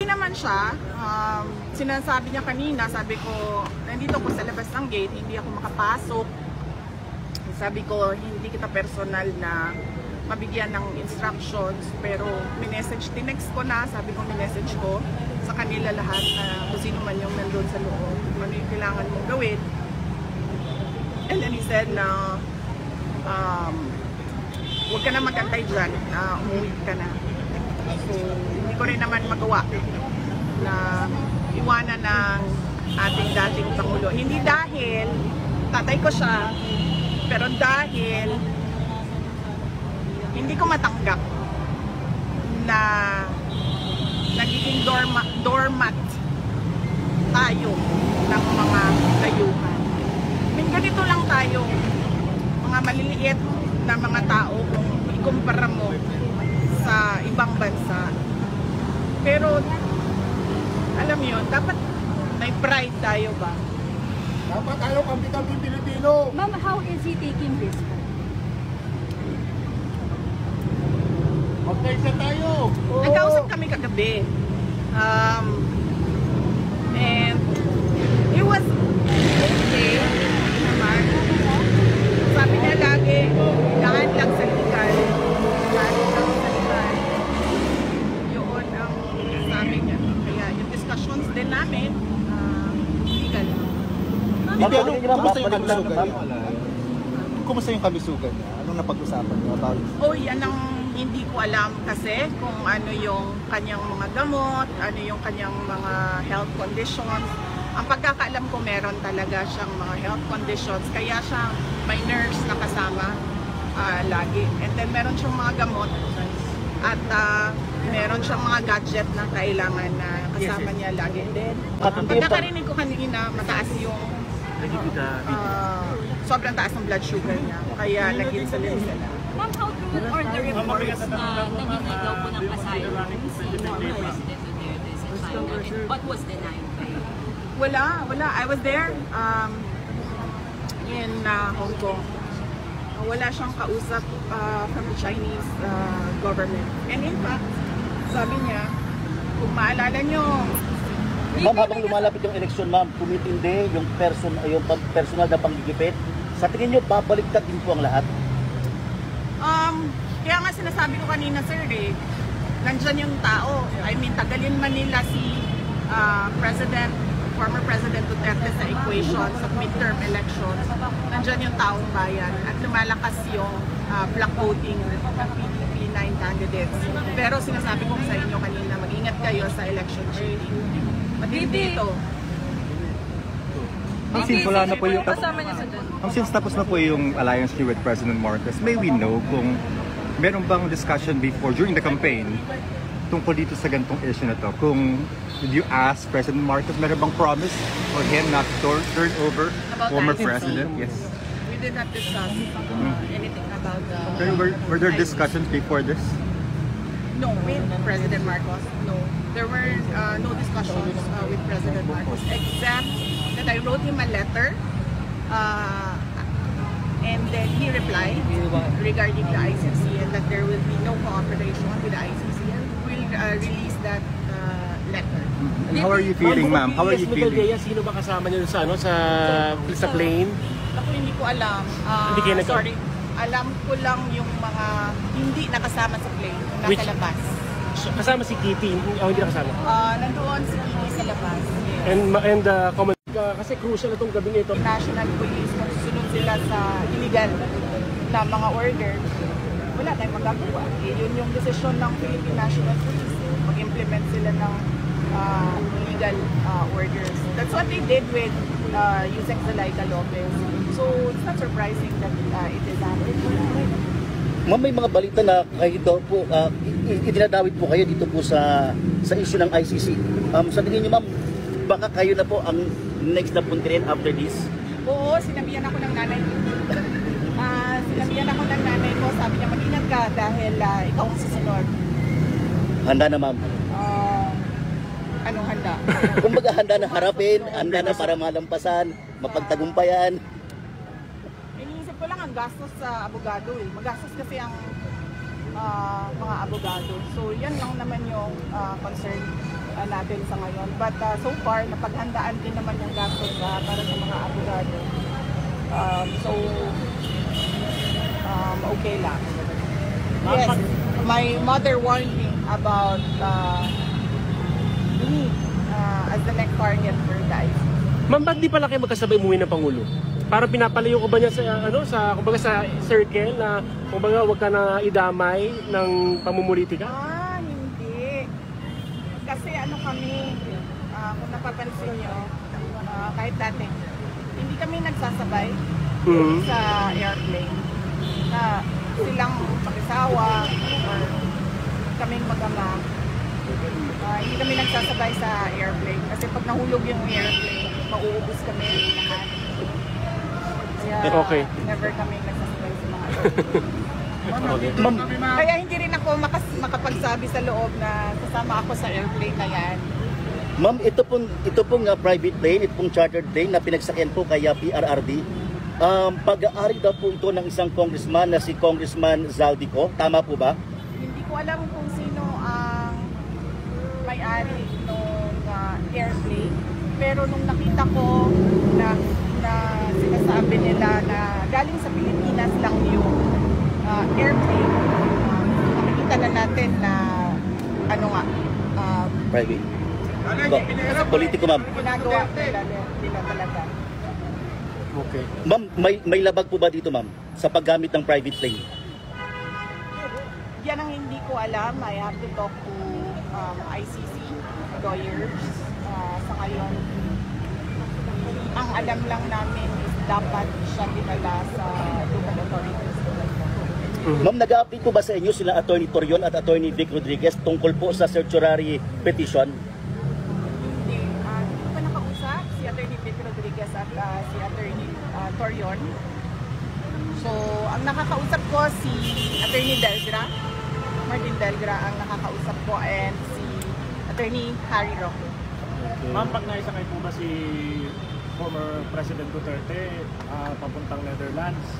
Hindi naman siya, sinasabi niya kanina, sabi ko, nandito ko sa labas ng gate, hindi ako makapasok. Sabi ko, hindi kita personal na mabigyan ng instructions, pero tinext ko na, sabi ko, minessage ko sa kanila lahat na kung sino man yung nandun sa loob, ano yung kailangan mong gawin. And then he said na, huwag ka na magantay dyan, umuwi ka na. So, hindi ko rin naman magawa na iwanan ng ating dating Pangulo. Hindi dahil tatay ko siya, pero dahil hindi ko matanggap na nagiging doormat tayo ng mga dayuhan. I mean, ganito lang tayo, mga maliliit na mga tao kung ikumpara mo sa ibang bansa. Pero alam mo yun, dapat may pride tayo ba? Dapat tayo kampi-kampi Pilipino. Ma'am, how is he taking this? Magkaisa tayo. Nagkausap kami kagabi. And it was okay naman. Sabi niya lagi, daan lang sa legal. Daan lang sa legal. Yun ang sabi niya. Kaya yung discussions din namin, legal. Kumusta yung kalusugan niya? Kumusta yung kalusugan niya? Anong napag-usapan niyo about? Oh, yan ang hindi ko alam kasi kung ano yung kanyang mga gamot, ano yung kanyang mga health conditions. Ang pagkakaalam ko, meron talaga siyang mga health conditions, kaya siya may nurse na kasama lagi. And then meron siyang mga gamot at meron siyang mga gadget na kailangan na kasama niya lagi. And then, ang pagkakarinig ko kanina, mataas yung sobrang taas ng blood sugar niya, kaya nag-insulin sila. Ma'am, how true are the reports na naninay daw po ng asylum si former President Duterte sa China, and what was denied by you? Wala. I was there in Hong Kong. Wala siyang kausap from the Chinese government. And in fact, sabi niya, kung maalala niyo, ma'am, habang lumalapit yung eleksyon, ma'am, tumitindi yung personal na panggigipit. Sa tingin niyo, babaliktad din po ang lahat? Kaya nga sinasabi ko kanina, sir, nandyan yung tao. I mean, tagalin man nila si former President Duterte sa equation, sa midterm elections. Nandyan yung taong bayan at lumalakas yung black voting ng PDP 9 candidates. Pero sinasabi ko sa inyo kanina, mag-ingat kayo sa election cheating. Matindi ito. Since wala na po yung since tapos na po yung alliance niyo with President Marcos, may we know kung meron bang discussion before during the campaign tungkol dito sa ganitong issue na to? Kung did you ask President Marcos, meron bang promise for him not to turn over former president? Yes. We did not discuss anything about Were there discussions before this? No, with President Marcos, no. There were no discussions with President Marcos, except that I wrote him a letter and then he replied regarding the ICC and that there will be no cooperation with the ICC and we'll release that letter. And how are you feeling, ma'am? How are you feeling? Sino ba kasama niyo sa plane? Ako hindi ko alam. Sorry. Alam ko lang yung mga hindi nakasama sa plane, nasa labas. Kasama si Kitty, o hindi nakasama? Nandoon si Kitty sa labas. Yes. And kasi crucial itong gabi nito. National Police, kung susunod sila sa illegal na mga order, wala tayong magagawa. Yun yung desisyon ng Philippine National Police. Mag-implement sila ng illegal orders. That's what they did with Yusek Zalaika Lopez. So it's not surprising that it is happening. Ma'am, may mga balita na kayo daw po, itinadawit po kayo dito po sa issue ng ICC. Sa tingin niyo, ma'am, baka kayo na po ang next na puntirin after this? Oo, sinabihan ako ng nanay ko. Sinabihan ako ng nanay ko, sabi niya, mag-ingat ka dahil ikaw ang susunod. Handa na, ma'am? Anong handa? Kumbaga, handa na harapin, handa na para malampasan, mapagtagumpayan. Iniisip ko lang ang gastos sa abogado eh. Magastos kasi ang mga abogado. So yan lang naman yung concern natin sa ngayon. But so far, napaghandaan din naman yung gastos para sa mga abogado. Okay lang. Yes, my mother warned me about me as the next target for the ICC. Ma'am, ba't di pala kayo magkasabay umuwi ng Pangulo? Para pinapalayo ko ba niya sa kumbaga sa circle na kumbaga wag ka na idamay ng pamumulitika? Hindi. Kasi kami, kung napapansin nyo, kahit dati, hindi kami nagsasabay sa airplane. Na silang pakisawa or kaming mag-ama. Hindi kami nagsasabay sa airplane. Kasi pag nahulog yung airplane, mauubos kami lahat. Kaya never kami nagsasabay sa mga airplane. Kaya hindi rin ako makapagsabi sa loob na kasama ako sa airplane na yan. Ma'am, ito pong private plane, ito pong chartered plane na pinagsakyan po kaya PRRD. Pag-aari daw po ito ng isang congressman na si Congressman Zaldico. Tama po ba? Hindi ko alam kung sino ang may-ari ng airplane. Pero nung nakita ko na sinasabi nila na galing sa Pilipinas lang yung airplane, nakikita na natin na Private. Politiko, ma'am. ginagawa nila talaga. Okay. Ma'am, may labag po ba dito, ma'am, sa paggamit ng private plane? Yan ang hindi ko alam. I have to talk to ICC lawyers. Sa ngayon, ang alam lang namin is dapat siya dinala sa local authorities. Ma'am, nag-update po ba sa inyo sila Attorney Torion at Attorney Vic Rodriguez tungkol po sa certiorari petition? Hindi ko pa nakausap si Attorney Vic Rodriguez at si Attorney Torion. So, ang nakakausap ko si Attorney Delgra, Martin Delgra ang nakakausap ko, and si Attorney Harry Roque. Ma'am, pag naisakay po ba si former President Duterte papuntang Netherlands,